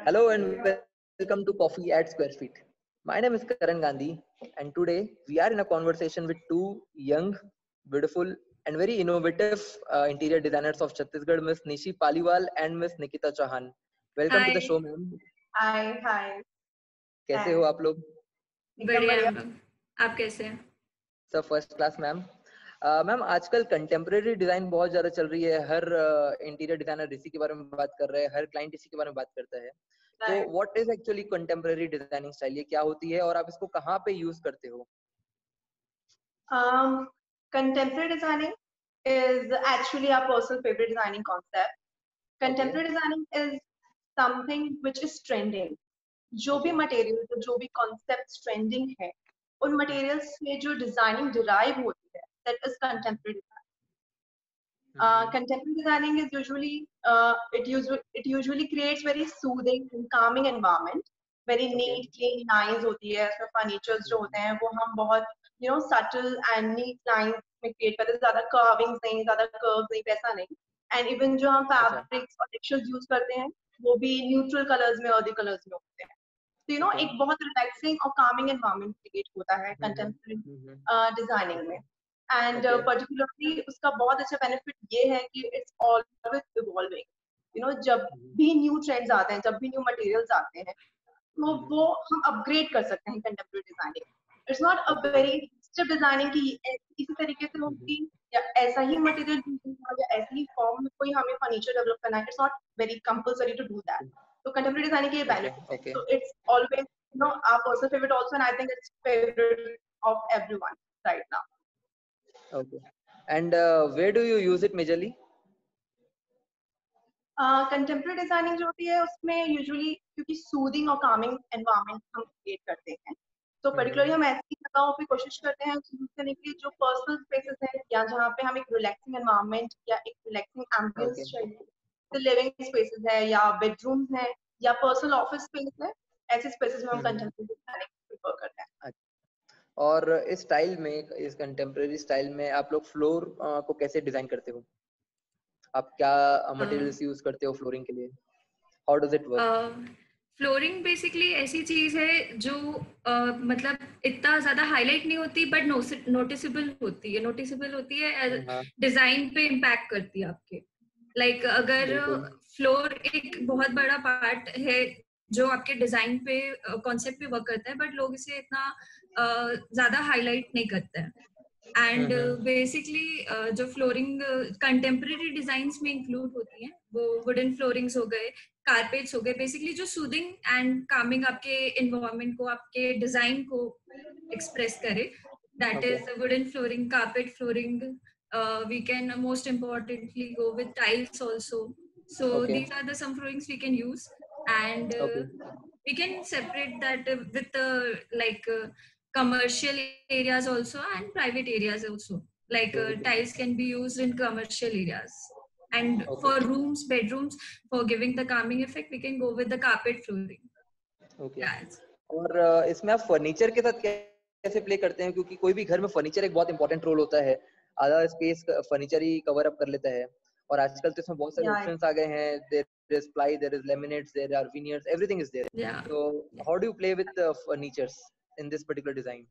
Hello and welcome to Coffee at Square Feet. My name is Karan Gandhi, and today we are in a conversation with two young, beautiful, and very innovative interior designers of Chhattisgarh, Miss Nishi Paliwal and Miss Nikita Chauhan. Welcome to the hi show, ma'am. हाय कैसे हो thanks आप लोग? एकदम बढ़िया बढ़िया। हम लोग। आप कैसे हैं? सब फर्स्ट क्लास, मैम। मैम, आजकल कंटेम्प्रेरी डिजाइन बहुत ज्यादा चल रही है। हर इंटीरियर डिजाइनर इसी के बारे में बात कर रहे हैं, हर क्लाइंट इसी के बारे में बात करता है। तो right what is actually contemporary designing style? ये क्या होती है और आप इसको कहाँ पे यूज करते हो? contemporary designing is actually our personal favorite designing concept. Okay Contemporary designing is something which is trending. जो भी ओके मटेरियल जो भी कॉन्सेप्ट ट्रेंडिंग है उन मटेरियल्स से जो डिजाइनिंग डिराइव होती है that is contemporary design. Contemporary designing is usually it usually creates very soothing and calming environment. Very okay neat, clean lines होती है उसमें फर्नीचर्स जो होते हैं वो हम बहुत subtle and neat lines में create करते हैं, ज्यादा carvings नहीं, ज्यादा curves नहीं, वैसा नहीं. And even जो हम अच्छा fabrics और textures use करते हैं वो भी neutral colors में, earthy colors में होते हैं. तो ओके एक बहुत रिलैक्सिंग और calming environment create होता है contemporary डिजाइनिंग में. एंड ओके पर्टिकुलरली उसका बहुत अच्छा बेनिफिट ये है कि इट्स ऑलवेज इवॉल्विंग. जब भी न्यू ट्रेंड्स आते हैं, जब भी न्यू मटेरियल्स आते हैं, तो वो हम अपग्रेड कर सकते हैं contemporary designing. It's not a okay very strict designing की इसी तरीके से होगी या ऐसा ही मटेरियल या ऐसे ही फॉर्म में कोई हमें फर्नीचर डेवलप करना है. It's not very compulsory to do that. तो कंटेम्प्रेरी डिजाइनिंग के ये ओके बेनिफिट है. Okay so it's always our personal favorite also, and I think it's favorite of everyone right now. Okay and where do you use it majorly? Contemporary designing जो होती है उसमें usually क्योंकि soothing और Kameng environment हम create करते हैं, तो पर्टिकुलरली हम ऐसी जगहों पे कोशिश करते हैं यूज करने के लिए जो पर्सनल स्पेसेस हैं या जहाँ पे हम एक रिलैक्सिंग एनवायरनमेंट या एक रिलैक्सिंग ओके एम्बियंस चाहिए. तो लिविंग स्पेसेस है या बेडरूम्स हैं या पर्सनल ऑफिस स्पेस है, ऐसे स्पेसेस में हम कंटेम्प्रेरी डिजाइनिंग प्रेफर करते हैं. और इस स्टाइल में, इस कंटेम्प्रेरी स्टाइल में आप लोग फ्लोर को कैसे डिजाइन करते हो? आप क्या मटेरियल्स यूज करते हो फ्लोरिंग के लिए? How does it work? Flooring basically ऐसी चीज है जो मतलब इतना ज्यादा हाईलाइट नहीं होती बट नोटिसेबल होती है हाँ डिजाइन पे इम्पैक्ट करती है आपके. लाइक अगर बिल्कुल फ्लोर एक बहुत बड़ा पार्ट है जो आपके डिजाइन पे कॉन्सेप्ट पे वर्क करता है बट लोग इसे इतना ज्यादा हाईलाइट नहीं करते हैं. एंड बेसिकली जो फ्लोरिंग कंटेम्प्रेरी डिजाइन्स में इंक्लूड होती हैं वो वुडन फ्लोरिंग्स हो गए, कारपेट्स हो गए, बेसिकली जो सूदिंग एंड कामिंग आपके एनवायरनमेंट को, आपके डिजाइन को एक्सप्रेस करे. That okay is wooden flooring, carpet flooring. We can most importantly go with tiles also. So okay these are the some floorings we can use, and okay we can separate that with like commercial areas also and private areas also. Like tiles can be used in commercial areas, and okay for rooms, bedrooms, for giving the calming effect, we can go with the carpet flooring. Okay Yeah. और इसमें आप furniture के साथ कैसे play करते हैं? क्योंकि कोई भी घर में फर्नीचर एक बहुत इंपॉर्टेंट रोल होता है। आधा स्पेस फर्नीचर ही कवर अप कर लेता है और आजकल तो इसमें बहुत सारे Yeah. ऑप्शंस आ गए हैं. There is ply, there is laminates, there are veneers, everything is there. Yeah. So how do you play with furnitures in this particular design?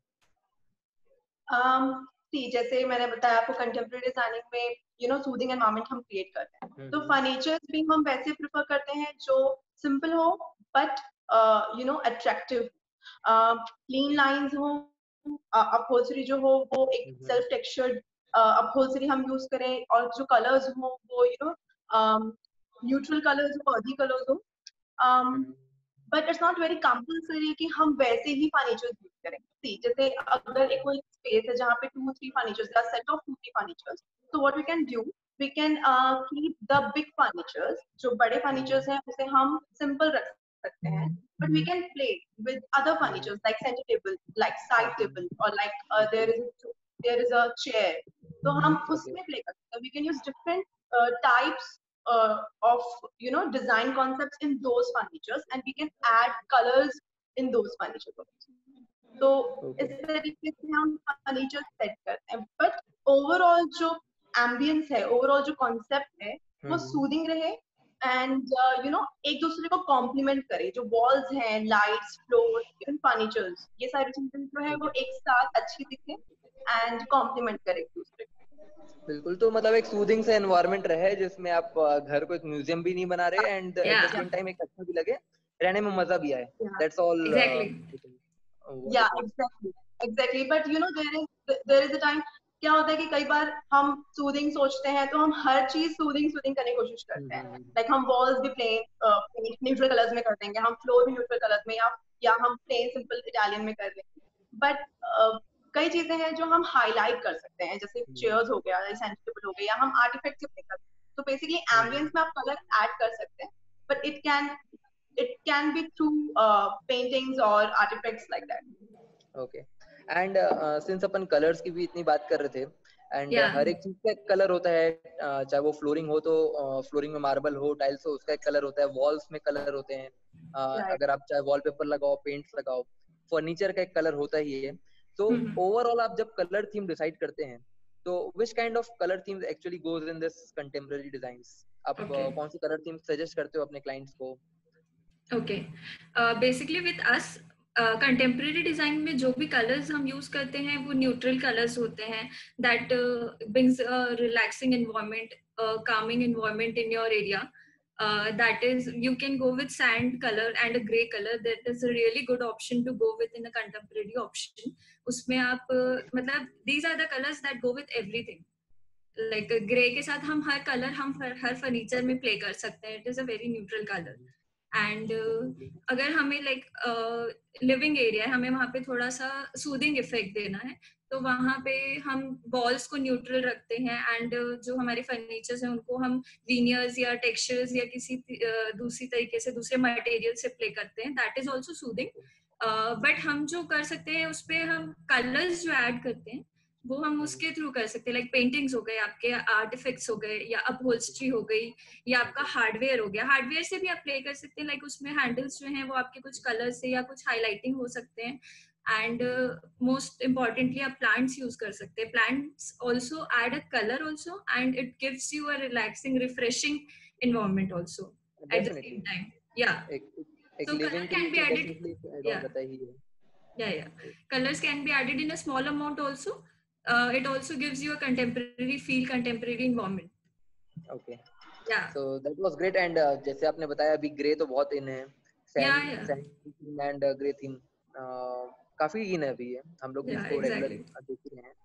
जैसे मैंने बताया आपको कंटेम्प्रेरी डिजाइनिंग में सूदिंग एनवायरनमेंट हम क्रिएट करते हैं, तो फर्नीचर्स भी हम वैसे प्रेफर करते हैं जो सिंपल हो बट अट्रैक्टिव, क्लीन लाइंस हो, अपहोल्स्ट्री जो हो वो एक सेल्फ टेक्सचर्ड अपहोल्स्ट्री हम यूज करें, और जो कलर्स हो वो न्यूट्रल कलर्स हो, अर्दी कलर्स हो. But it's not very compulsory कि हम वैसे ही फर्नीचर यूज करें. जैसे अगर एक कोई स्पेस है जहाँ पे 2-3 फर्नीचर्स या सेट ऑफ 2-3 फर्नीचर्स, तो what we can do, we can keep the big furnitures, जो बड़े फर्नीचर्स हैं उसे हम सिंपल रख सकते हैं, but we can play with other furnitures like centre table, like side table, और like there is a chair. तो हम उसमें प्ले कर सकते हैं. We can use different types of design concepts in those furnitures, and we can add colors in those furnitures also. तो इस तरीके से हम फर्नीचर सेट करते हैं, बट ओवरऑल जो एम्बियंस है, ओवरऑल जो कॉन्सेप्ट है वो सूदिंग रहे एंड एक दूसरे को कॉम्प्लीमेंट करे, जो वॉल्स हैं, लाइट्स, फ्लोर, इवन फर्नीचर्स, ये सारी चीजें जो है वो एक साथ अच्छी दिखे एंड कॉम्प्लीमेंट करे एक दूसरे को। बिल्कुल, तो मतलब एक सूदिंग सा एनवायरनमेंट रहे जिसमें आप घर को एक म्यूजियम भी नहीं बना रहे and at the same time एक अच्छा भी लगे, रहने में मजा भी आए। That's all. Exactly but there is a time, क्या होता है कि कई बार हम सूदिंग सोचते हैं तो हम हर चीज सूदिंग करने की कोशिश करते हैं। लाइक हम वॉल्स भी प्लेन न्यूट्रल कलर्स में कर देंगे, हम फ्लोर भी न्यूट्रल कलर्स में, या हम प्लेन सिंपल इटालियन में कर लेंगे। बट कई चीजें हैं जो हम हाईलाइट कर सकते हैं, जैसे चेयर्स हो गया, सेंटर टेबल हो गया, या हम आर्टिफैक्ट से प्ले कर सकते हैं। तो बेसिकली एम्बियंस में आप कलर ऐड कर सकते हैं, but it can be through paintings or artifacts like that. Okay. And since upon colours की भी इतनी बात कर रहे थे एंड हर एक चीज का एक कलर होता है, चाहे वो फ्लोरिंग हो तो फ्लोरिंग में मार्बल हो, टाइल्स हो, उसका एक कलर होता है, वॉल्स में कलर होते हैं, अगर आप चाहे वॉलपेपर लगाओ, पेंट्स लगाओ, फर्नीचर का एक कलर होता ही है। तो ओवरऑल आप जब कलर थीम डिसाइड करते हैं तो which kind of color themes actually goes in this contemporary designs? आप कौन सी कलर थीम सजेस्ट करते हो अपने क्लाइंट्स को? Okay, basically with us contemporary design में जो भी कलर्स हम यूज करते हैं वो न्यूट्रल कलर्स होते हैं, that brings relaxing environment, calming environment in your area. That is, you can go with sand color and a gray color. That is a really good option to go with in a contemporary option. उसमें आप मतलब these are the colors that go with everything. Like grey के साथ हम हर colour हम हर furniture में play कर सकते हैं. It is a very neutral color. And अगर हमें लाइक लिविंग एरिया है, हमें वहाँ पे थोड़ा सा सूदिंग इफेक्ट देना है, तो वहाँ पे हम वॉल्स को न्यूट्रल रखते हैं एंड जो हमारे फर्नीचर्स हैं उनको हम वीनियर्स या टेक्सचर्स या किसी दूसरी तरीके से दूसरे मटेरियल से प्ले करते हैं. That is also soothing. But हम जो कर सकते हैं उस पर हम कलर्स जो ऐड करते हैं वो हम उसके थ्रू कर सकते हैं. लाइक पेंटिंग्स हो गए, आपके आर्टिफैक्ट्स हो गए, या अपहोल्स्ट्री हो गई, या आपका हार्डवेयर हो गया. हार्डवेयर से भी आप प्ले कर सकते हैं. लाइक उसमें हैंडल्स जो हैं वो आपके कुछ कलर से या कुछ हाईलाइटिंग हो सकते हैं. एंड मोस्ट इम्पॉर्टेंटली आप प्लांट्स यूज कर सकते हैं. Plants also add a colour also and it gives you a relaxing refreshing environment also at the same time. Yeah so color can be added. Yeah. Colors can be added in a small amount also. It also gives you a contemporary feel, contemporary environment. Okay. Yeah. So that was great. And जैसे आपने बताया अभी grey तो बहुत इन है, sand and grey theme काफी इन है अभी है, हम लोग भी इसको रेगुलर देख रहे हैं.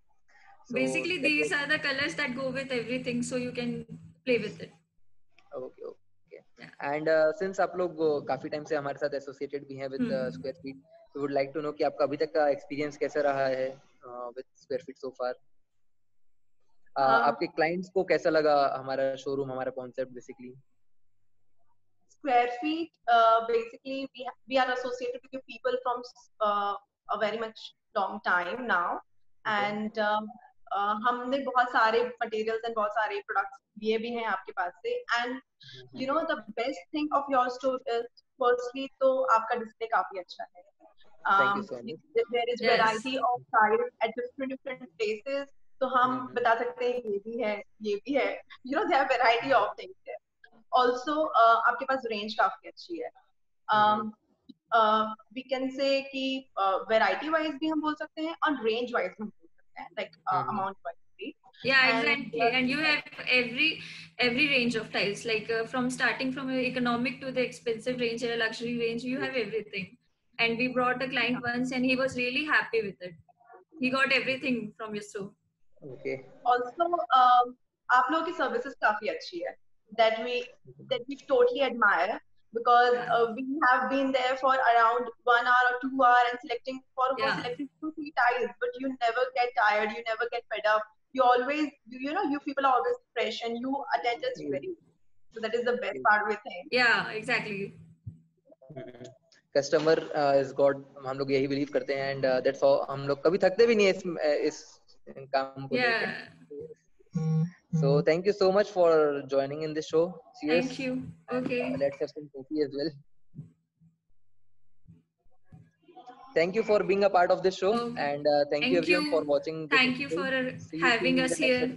Basically these are the colors that go with everything, so you can play with it. Okay. And since आप लोग काफी टाइम से हमारे साथ एसोसिएटेड भी हैं with square feet, we would like to know कि आपका अभी तक का एक्सपीरियंस कैसा रहा है विद स्क्वायर फीट सो फार. आपके क्लाइंट्स को कैसा लगा हमारा शोरूम, हमारा concept basically? Square Feet, basically we are associated with you people from a very much long time now. And हमने बहुत सारे materials and बहुत सारे products लिए भी हैं आपके पास से. And the best thing of your store is firstly तो आपका display काफी अच्छा है. Thank you so much. There is variety of styles at different places. तो हम बता सकते हैं ये भी है, ये भी है. There are variety of things there. Also आपके पास range काफी अच्छी है. We can say कि variety wise भी हम बोल सकते हैं और range wise भी हम बोल सकते हैं, like amount wise. Yeah, exactly. And you have every range of tiles, like from starting from economic to the expensive range and a luxury range, you have everything. And we brought a client once and he was really happy with it. He got everything from your store. Okay. Also आप लोगों की services काफी अच्छी है, that we totally admire, because we have been there for around 1 hour or 2 hours and selecting 2-3 tiles, but you never get tired, you never get fed up. You always, you people are always fresh and you attend us very well. So that is the best part we think. Yeah, exactly. Customer is God, हम लोग यही believe करते हैं and that's all. हम लोग कभी थकते भी नहीं है इस काम को लेकर. So thank you so much for joining in this show. Cheers. Thank you. Okay. Let's have some coffee as well. Thank you for being a part of this show. And thank you everyone for watching. Thank you for having us here.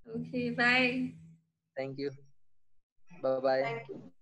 Okay, bye. Thank you. Bye bye. Thank you.